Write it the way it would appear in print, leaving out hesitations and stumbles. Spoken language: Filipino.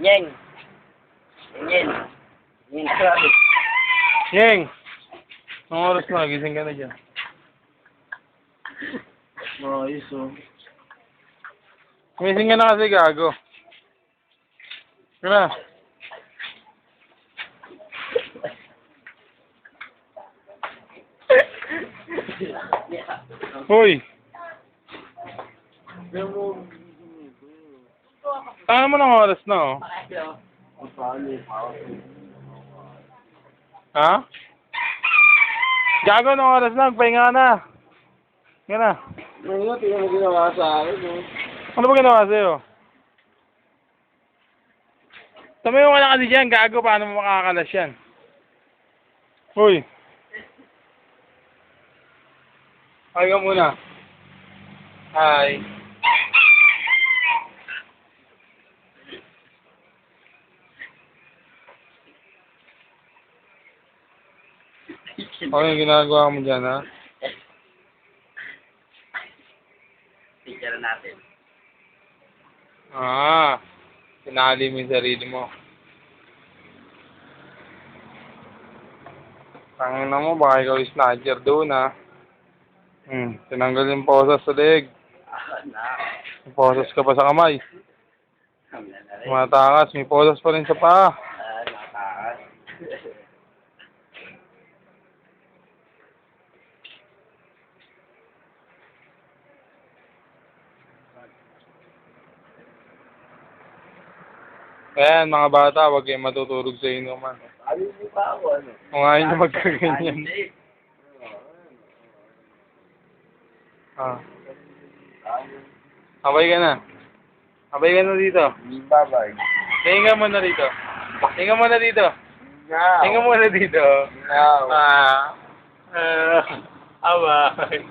Yeng. Yeng. Yeng. Yeng! Anong oras na? Gising ka na dyan. Ayos oh. Gising ka na kasi, gago. Kaya na. Hoy! Tama mo ng oras na, oh. Ha? Gago ng oras na, magpahinga na. Yan na. Ngayon, tingnan mo ginawa sa akin, no? Ano ba ginawa sa'yo? Tumayo ka na kasi dyan, gago, paano mo makakalas yan? Hoy! Hi ka muna. Hi. Ano yung ginagawa mo dyan, ha? Picture natin. Sinali mo yung sarili mo. Tangin na mo, baka ikaw yung snatcher doon, ha? Tinanggal yung posas sa leg. May posas ka pa sa kamay. Matakas, may posas pa rin sa paa. Nakakas. Ayan, mga bata, huwag kayong matutulog sa inuman. Ayos mo pa ako, ano? Kung ayaw nyo magkaganyan. Abay ka na. Abay ka na dito. Bye-bye. Tingin ka muna dito. Tingin ka muna dito. No. Tingin ka muna dito. No. Abay.